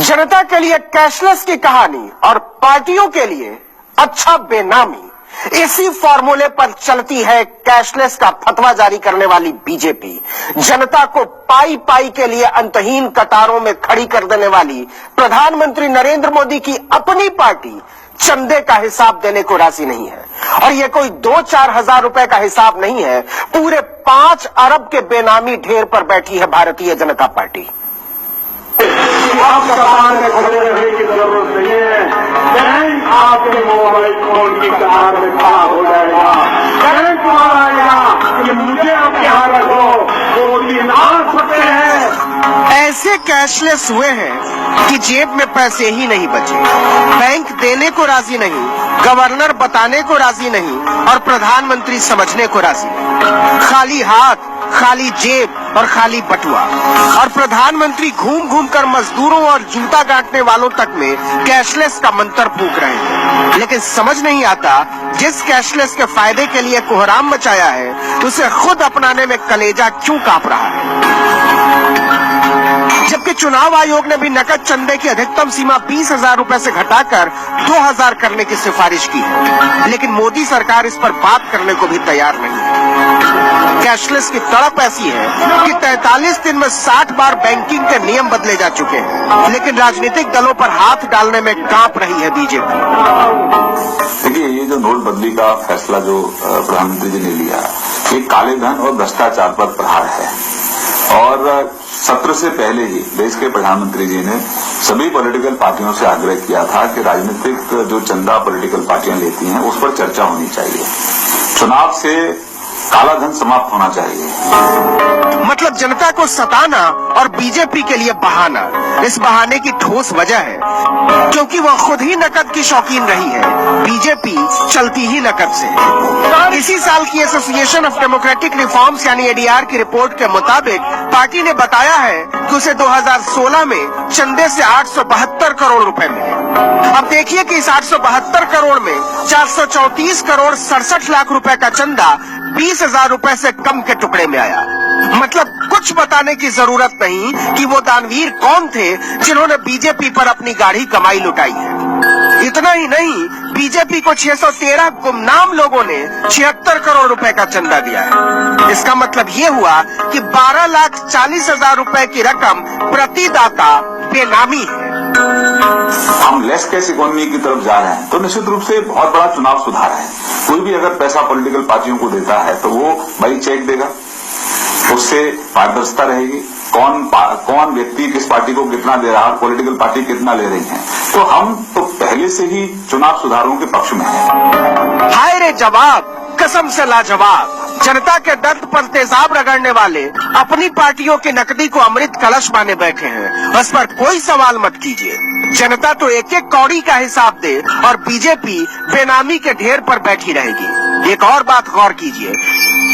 जनता के लिए कैशलेस की कहानी और पार्टियों के लिए अच्छा बेनामी, इसी फॉर्मूले पर चलती है कैशलेस का फतवा जारी करने वाली बीजेपी। जनता को पाई पाई के लिए अंतहीन कतारों में खड़ी कर देने वाली प्रधानमंत्री नरेंद्र मोदी की अपनी पार्टी चंदे का हिसाब देने को राजी नहीं है। और ये कोई 2-4 हजार रुपए का हिसाब नहीं है, पूरे 5 अरब के बेनामी ढेर पर बैठी है भारतीय जनता पार्टी। आप कतार में खड़े रहने की जरूरत नहीं है। बैंक आपके मोबाइल फोन की कतार में खड़ा हो जाएगा। बैंक आएगा कि मुझे आप यहाँ रखो, वो दिन आ सकते हैं। ऐसे कैशलेस हुए हैं कि जेब में पैसे ही नहीं बचे, बैंक देने को राजी नहीं, गवर्नर बताने को राजी नहीं और प्रधानमंत्री समझने को राजी नहीं। खाली हाथ, खाली जेब और खाली बटुआ। और प्रधानमंत्री घूम घूम कर मजदूरों और जूता काटने वालों तक में कैशलेस का मंत्र फूंक रहे हैं। लेकिन समझ नहीं आता, जिस कैशलेस के फायदे के लिए कोहराम मचाया है, उसे खुद अपनाने में कलेजा क्यों कांप रहा है। जबकि चुनाव आयोग ने भी नकद चंदे की अधिकतम सीमा 20,000 रुपए से घटाकर 2,000 करने की सिफारिश की है, लेकिन मोदी सरकार इस पर बात करने को भी तैयार नहीं है। कैशलेस की तड़प ऐसी है कि 43 दिन में 60 बार बैंकिंग के नियम बदले जा चुके हैं, लेकिन राजनीतिक दलों पर हाथ डालने में कांप रही है बीजेपी। देखिए, ये जो नोटबंदी का फैसला जो प्रधानमंत्री जी ने लिया, ये काले धन और भ्रष्टाचार पर प्रहार है। और सत्र से पहले ही देश के प्रधानमंत्री जी ने सभी पॉलिटिकल पार्टियों से आग्रह किया था कि राजनीतिक जो चंदा पॉलिटिकल पार्टियां लेती हैं, उस पर चर्चा होनी चाहिए। चुनाव से काला धन समाप्त होना चाहिए। मतलब जनता को सताना और बीजेपी के लिए बहाना। इस बहाने की ठोस वजह है क्योंकि वह खुद ही नकद की शौकीन रही है, बीजेपी चलती ही नकद से। इसी साल की एसोसिएशन ऑफ डेमोक्रेटिक रिफॉर्म्स यानी एडीआर की रिपोर्ट के मुताबिक पार्टी ने बताया है कि उसे 2016 में चंदे से 872 करोड़ रुपए मिले। अब देखिए कि इस 872 करोड़ में 434 करोड़ 67 लाख रुपए का चंदा 20,000 रुपए से कम के टुकड़े में आया। मतलब कुछ बताने की जरूरत नहीं कि वो दानवीर कौन थे जिन्होंने बीजेपी पर अपनी गाढ़ी कमाई लुटाई है। इतना ही नहीं, बीजेपी को 613 गुमनाम लोगों ने 76 करोड़ रुपए का चंदा दिया है। इसका मतलब ये हुआ कि 12,40,000 रुपए की रकम प्रति दाता बेनामी है। हम लेस कैश इकोनॉमी की तरफ जा रहे हैं, तो निश्चित रूप से बहुत बड़ा चुनाव सुधार है। कोई भी अगर पैसा पॉलिटिकल पार्टियों को देता है तो वो भाई चेक देगा, उससे पारदर्शिता रहेगी। कौन व्यक्ति किस पार्टी को कितना दे रहा है, पॉलिटिकल पार्टी कितना ले रही है। तो हम तो पहले से ही चुनाव सुधारों के पक्ष में हैं। हाय रे जवाब, कसम से लाजवाब। जनता के दर्द पर तेजाब रगड़ने वाले अपनी पार्टियों की नकदी को अमृत कलश माने बैठे हैं। बस पर कोई सवाल मत कीजिए, जनता तो एक एक कौड़ी का हिसाब दे और बीजेपी बेनामी के ढेर पर बैठी रहेगी। एक और बात गौर कीजिए,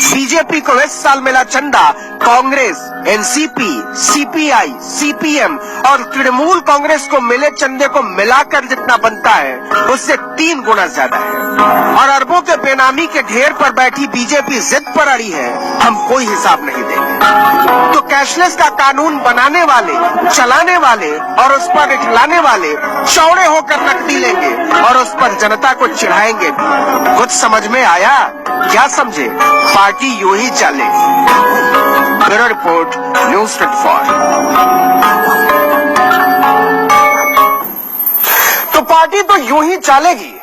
बीजेपी को इस साल मिला चंदा कांग्रेस, एनसीपी, सीपीआई, सीपीएम और तृणमूल कांग्रेस को मिले चंदे को मिलाकर जितना बनता है, उससे 3 गुना ज्यादा है। और अरबों के बेनामी के ढेर पर बैठी बीजेपी जिद पर अड़ी है, हम कोई हिसाब नहीं देंगे। तो कैशलेस का कानून बनाने वाले, चलाने वाले और उस पर इठलाने वाले चौड़े होकर नकदी लेंगे और उस पर जनता को चिढ़ाएंगे भी। कुछ समझ में आया? क्या समझे? पार्टी यूं ही चलेगी। Bureau report, news 24। तो पार्टी तो यूं ही चलेगी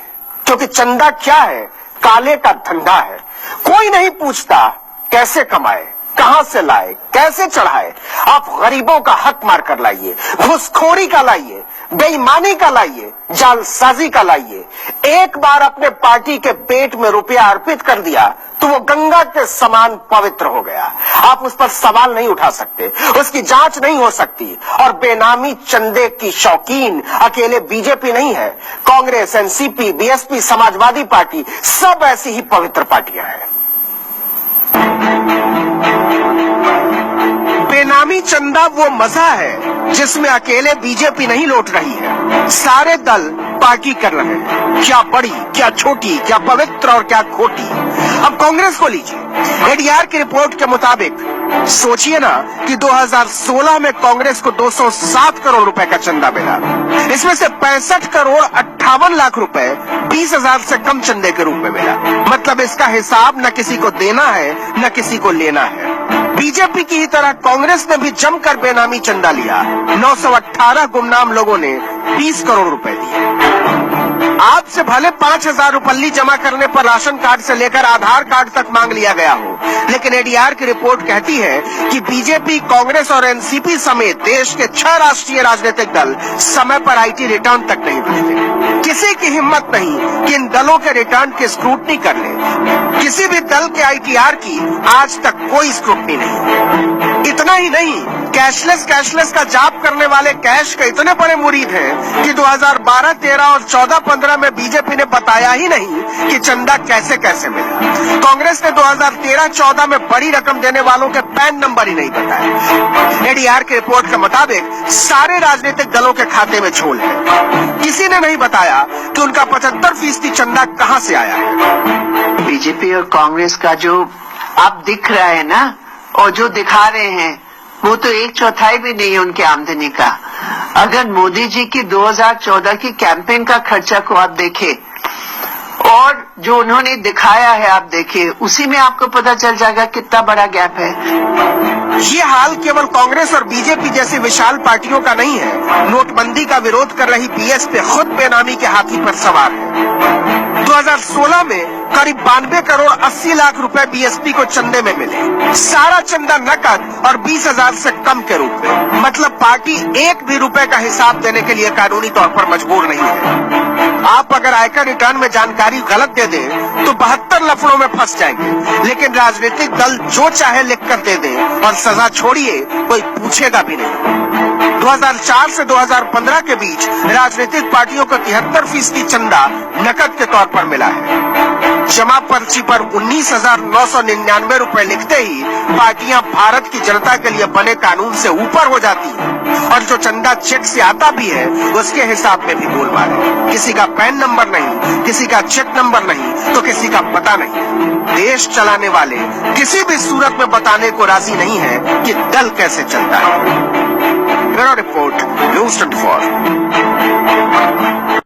क्योंकि चंदा क्या है? काले का धंधा है। कोई नहीं पूछता कैसे कमाए, कहां से लाए, कैसे चढ़ाए। आप गरीबों का हक मार कर लाइए, घुसखोरी का लाइए, बेईमानी का लाइए, जालसाजी का लाइए। एक बार अपने पार्टी के पेट में रुपया अर्पित कर दिया तो वो गंगा के समान पवित्र हो गया। आप उस पर सवाल नहीं उठा सकते, उसकी जांच नहीं हो सकती। और बेनामी चंदे की शौकीन अकेले बीजेपी नहीं है, Congress, NCP, BSP, Samajwadi party सब ऐसी ही पवित्र पार्टियां हैं। बेनामी चंदा वो मजा है जिसमें अकेले बीजेपी नहीं लौट रही है, सारे दल पार्टी कर रहे हैं। क्या बड़ी, क्या छोटी, क्या पवित्र और क्या खोटी। अब कांग्रेस को लीजिए। एडीआर की रिपोर्ट के मुताबिक सोचिए ना कि 2016 में कांग्रेस को 207 करोड़ रुपए का चंदा मिला। इसमें से 65 करोड़ 58 लाख रुपए 20,000 से कम चंदे के रूप में मिला। मतलब इसका हिसाब न किसी को देना है न किसी को लेना है। बीजेपी की ही तरह कांग्रेस ने भी जमकर बेनामी चंदा लिया। 918 गुमनाम लोगों ने 20 करोड़ रुपए दिए। आपसे भले 5,000 रुपल्ली जमा करने पर राशन कार्ड से लेकर आधार कार्ड तक मांग लिया गया हो, लेकिन एडीआर की रिपोर्ट कहती है कि बीजेपी, कांग्रेस और एनसीपी समेत देश के 6 राष्ट्रीय राजनीतिक दल समय पर आईटी रिटर्न तक नहीं भरते। किसी की हिम्मत नहीं कि इन दलों के रिटर्न की स्क्रूटनी कर ले। किसी भी दल के आईटीआर की आज तक कोई स्क्रूटनी नहीं। इतना ही नहीं, कैशलेस का जाप करने वाले कैश के इतने बड़े मुरीद हैं कि 2012, 13 और 14, 15 में बीजेपी ने बताया ही नहीं कि चंदा कैसे कैसे मिला। कांग्रेस ने 2013, 14 में बड़ी रकम देने वालों के पैन नंबर ही नहीं बताए। एडीआर की रिपोर्ट के मुताबिक सारे राजनीतिक दलों के खाते में झोल है। किसी ने नहीं बताया कि उनका 75% चंदा कहां से आया है। बीजेपी और कांग्रेस का जो अब दिख रहा है ना, और जो दिखा रहे हैं, वो तो 1/4 भी नहीं है उनकी आमदनी का। अगर मोदी जी की 2014 की कैंपेन का खर्चा को आप देखें और जो उन्होंने दिखाया है आप देखिए, उसी में आपको पता चल जाएगा कितना बड़ा गैप है। ये हाल केवल कांग्रेस और बीजेपी जैसी विशाल पार्टियों का नहीं है। नोटबंदी का विरोध कर रही बीएसपी खुद बेनामी के हाथी पर सवार है। 2016 में करीब 92 करोड़ 80 लाख रुपए बीएसपी को चंदे में मिले। सारा चंदा नकद और 20,000 से कम के रूप में। मतलब पार्टी एक भी रुपए का हिसाब देने के लिए कानूनी तौर पर मजबूर नहीं है। आप अगर आयकर रिटर्न में जानकारी गलत दे दें तो 72 लफड़ों में फंस जाएंगे, लेकिन राजनीतिक दल जो चाहे लिख कर दे दे और सजा छोड़िए, कोई पूछेगा भी नहीं। 2004 से 2015 के बीच राजनीतिक पार्टियों को 73% चंदा नकद के तौर पर मिला है। जमा पर्ची पर 19,999 रुपए लिखते ही पार्टियां भारत की जनता के लिए बने कानून से ऊपर हो जाती हैं, और जो चंदा चेक से आता भी है उसके हिसाब में भी गोलमाल है। किसी का पैन नंबर नहीं, किसी का चेक नंबर नहीं, तो किसी का पता नहीं। देश चलाने वाले किसी भी सूरत में बताने को राजी नहीं है कि दल कैसे चलता है। Bureau report, news 24।